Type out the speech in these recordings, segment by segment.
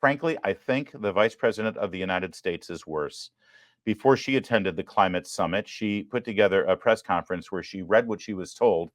Frankly, I think the Vice President of the United States is worse. Before she attended the climate summit, she put together a press conference where she read what she was told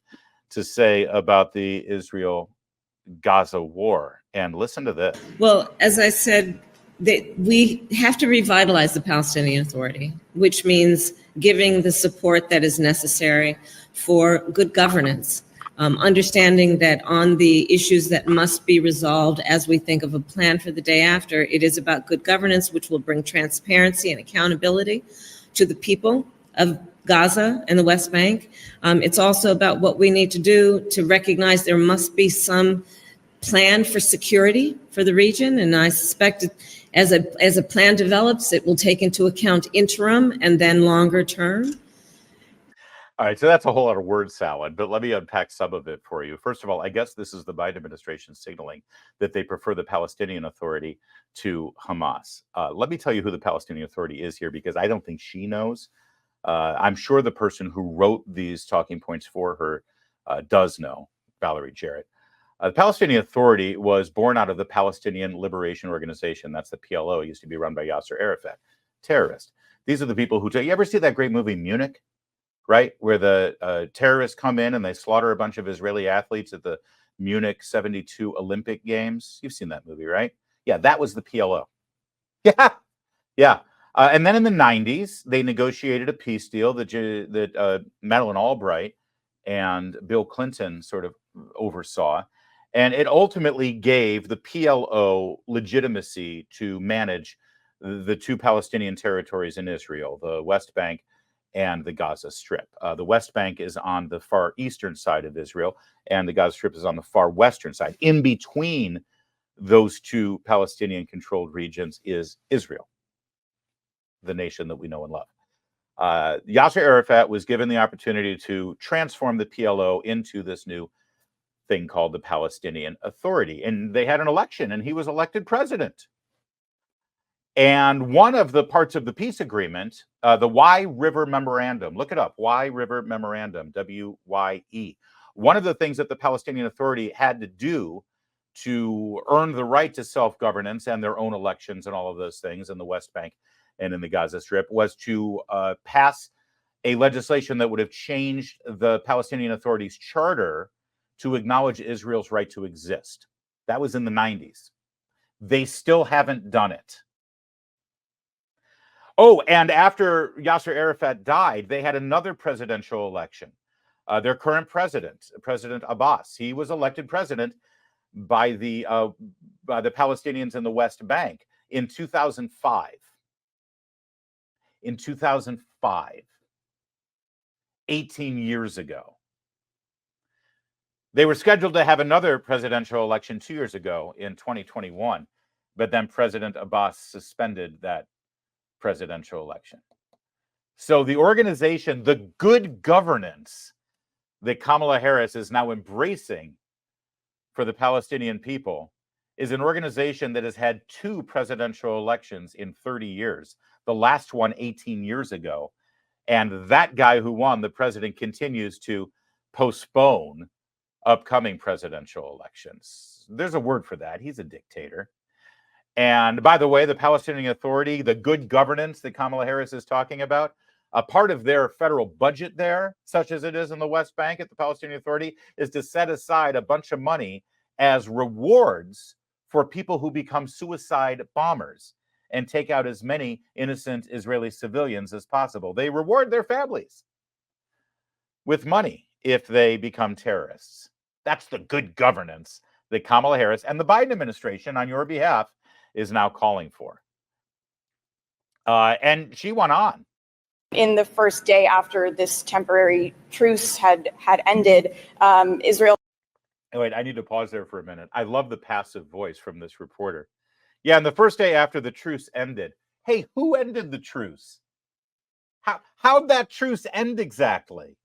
to say about the Israel-Gaza war. And listen to this. Well, as I said, we have to revitalize the Palestinian Authority, which means giving the support that is necessary for good governance, understanding that on the issues that must be resolved as we think of a plan for the day after, it is about good governance, which will bring transparency and accountability to the people of Gaza and the West Bank. It's also about what we need to do to recognize there must be some plan for security for the region, and I suspect as a plan develops, it will take into account interim and then longer term. All right, so that's a whole lot of word salad, but let me unpack some of it for you. First of all, I guess this is the Biden administration signaling that they prefer the Palestinian Authority to Hamas. Let me tell you who the Palestinian Authority is here, because I don't think she knows. I'm sure the person who wrote these talking points for her does know, Valerie Jarrett. The Palestinian Authority was born out of the Palestinian Liberation Organization. That's the PLO. It used to be run by Yasser Arafat, terrorist. These are the people who you ever see that great movie Munich, right? Where the terrorists come in and they slaughter a bunch of Israeli athletes at the Munich 72 Olympic Games. You've seen that movie, right? Yeah, that was the PLO. Yeah, yeah. And then in the 90s, they negotiated a peace deal that Madeleine Albright and Bill Clinton sort of oversaw. And it ultimately gave the PLO legitimacy to manage the two Palestinian territories in Israel, the West Bank and the Gaza Strip. The West Bank is on the far eastern side of Israel, and the Gaza Strip is on the far western side. In between those two Palestinian-controlled regions is Israel, the nation that we know and love. Yasser Arafat was given the opportunity to transform the PLO into this new thing called the Palestinian Authority. And they had an election, and he was elected president. And one of the parts of the peace agreement, the Wye River Memorandum, look it up, Wye River Memorandum, W-Y-E. One of the things that the Palestinian Authority had to do to earn the right to self-governance and their own elections and all of those things in the West Bank and in the Gaza Strip was to pass a legislation that would have changed the Palestinian Authority's charter to acknowledge Israel's right to exist. That was in the 90s. They still haven't done it. Oh, and after Yasser Arafat died, they had another presidential election. Their current president, President Abbas, he was elected president by the Palestinians in the West Bank in 2005. In 2005, 18 years ago. They were scheduled to have another presidential election 2 years ago in 2021, but then President Abbas suspended that presidential election. So the organization, the good governance that Kamala Harris is now embracing for the Palestinian people, is an organization that has had 2 presidential elections in 30 years, the last one 18 years ago. And that guy who won, the president, continues to postpone upcoming presidential elections. There's a word for that. He's a dictator. And by the way, the Palestinian Authority, the good governance that Kamala Harris is talking about, a part of their federal budget there, such as it is in the West Bank at the Palestinian Authority, is to set aside a bunch of money as rewards for people who become suicide bombers and take out as many innocent Israeli civilians as possible. They reward their families with money if they become terrorists. That's the good governance that Kamala Harris and the Biden administration on your behalf is now calling for. And she went on. In the first day after this temporary truce had ended, Israel... Wait, I need to pause there for a minute. I love the passive voice from this reporter. Yeah, and the first day after the truce ended. Hey, who ended the truce? How'd that truce end exactly?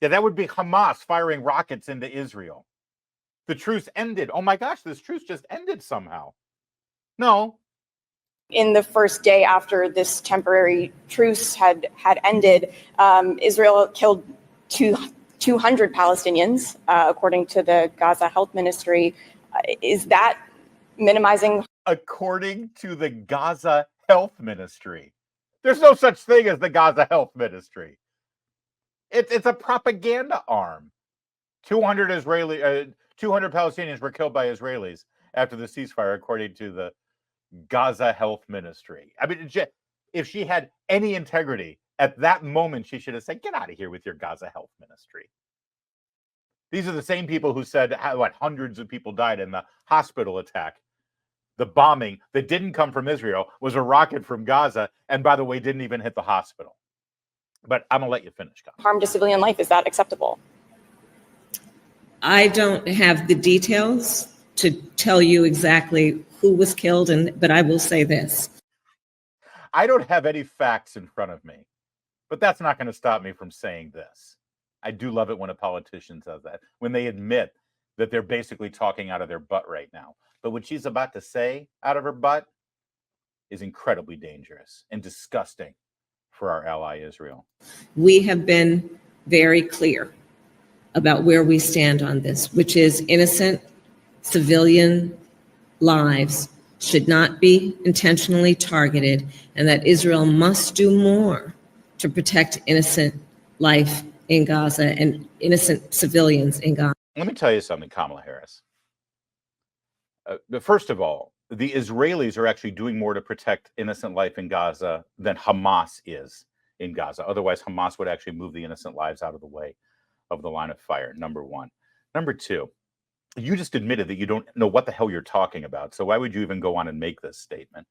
Yeah, that would be Hamas firing rockets into Israel. The truce ended. Oh my gosh, this truce just ended somehow. No. In the first day after this temporary truce had ended, Israel killed 200 Palestinians, according to the Gaza Health Ministry. Is that minimizing. According to the Gaza Health Ministry. There's no such thing as the Gaza Health Ministry. It's a propaganda arm. 200 Palestinians were killed by Israelis after the ceasefire, according to the Gaza Health Ministry. I mean, if she had any integrity, at that moment, she should have said, get out of here with your Gaza Health Ministry. These are the same people who said, what, hundreds of people died in the hospital attack. The bombing that didn't come from Israel was a rocket from Gaza, and by the way, didn't even hit the hospital. But I'm going to let you finish. Harm to civilian life, is that acceptable? I don't have the details to tell you exactly who was killed, but I will say this. I don't have any facts in front of me, but that's not going to stop me from saying this. I do love it when a politician says that, when they admit that they're basically talking out of their butt right now. But what she's about to say out of her butt is incredibly dangerous and disgusting for our ally Israel. We have been very clear about where we stand on this, which is innocent civilian lives should not be intentionally targeted, and that Israel must do more to protect innocent life in Gaza and innocent civilians in Gaza. Let me tell you something, Kamala Harris. First of all, the Israelis are actually doing more to protect innocent life in Gaza than Hamas is in Gaza. Otherwise, Hamas would actually move the innocent lives out of the way of the line of fire, number one. Number two, you just admitted that you don't know what the hell you're talking about. So why would you even go on and make this statement?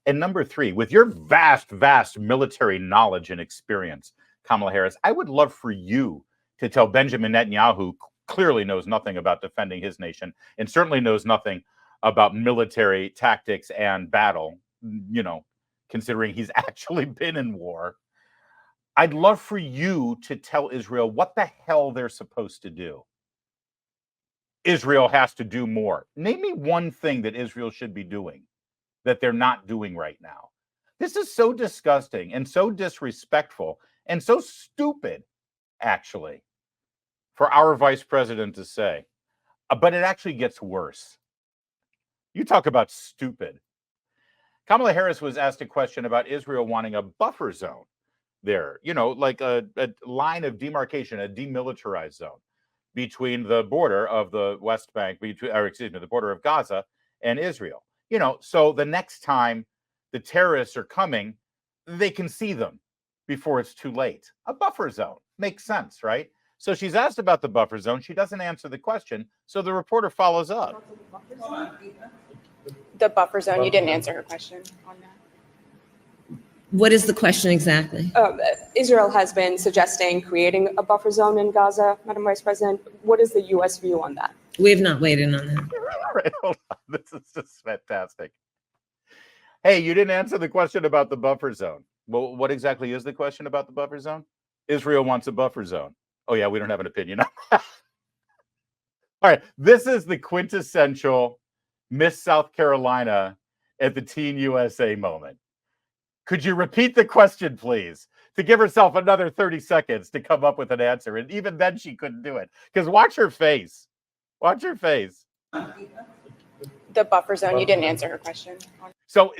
And number three, with your vast, vast military knowledge and experience, Kamala Harris, I would love for you to tell Benjamin Netanyahu, who clearly knows nothing about defending his nation and certainly knows nothing about military tactics and battle, you know, considering he's actually been in war. I'd love for you to tell Israel what the hell they're supposed to do. Israel has to do more. Name me one thing that Israel should be doing that they're not doing right now. This is so disgusting and so disrespectful and so stupid, actually, for our vice president to say. But it actually gets worse. You talk about stupid. Kamala Harris was asked a question about Israel wanting a buffer zone there, you know, like a line of demarcation, a demilitarized zone between the border of the West Bank, the border of Gaza and Israel. You know, so the next time the terrorists are coming, they can see them before it's too late. A buffer zone makes sense, right? So she's asked about the buffer zone. She doesn't answer the question. So the reporter follows up. The buffer zone, you didn't answer her question on that. What is the question exactly? Israel has been suggesting creating a buffer zone in Gaza, Madam Vice President. What is the U.S. view on that? We have not weighed in on that. All right, hold on. This is just fantastic. Hey, you didn't answer the question about the buffer zone. Well, what exactly is the question about the buffer zone? Israel wants a buffer zone. Oh, yeah, we don't have an opinion on that. All right, this is the quintessential Miss South Carolina at the Teen USA moment. Could you repeat the question, please, to give herself another 30 seconds to come up with an answer? And even then, she couldn't do it. Because watch her face. Watch her face. The buffer zone, you didn't answer her question. So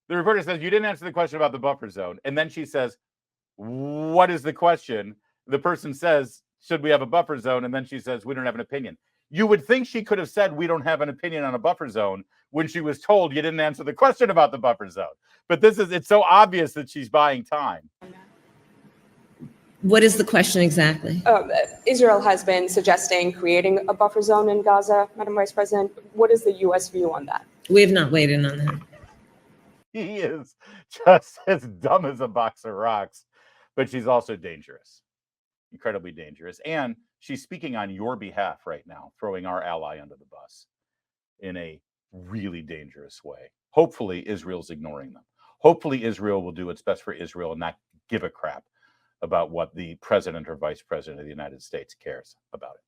the reporter says, you didn't answer the question about the buffer zone. And then she says, what is the question? The person says, should we have a buffer zone? And then she says, we don't have an opinion. You would think she could have said, we don't have an opinion on a buffer zone when she was told you didn't answer the question about the buffer zone. But it's so obvious that she's buying time. What is the question exactly? Israel has been suggesting creating a buffer zone in Gaza, Madam Vice President. What is the U.S. view on that? We have not weighed in on that. He is just as dumb as a box of rocks, but she's also dangerous, incredibly dangerous. And she's speaking on your behalf right now, throwing our ally under the bus in a really dangerous way. Hopefully, Israel's ignoring them. Hopefully, Israel will do what's best for Israel and not give a crap about what the president or vice president of the United States cares about it.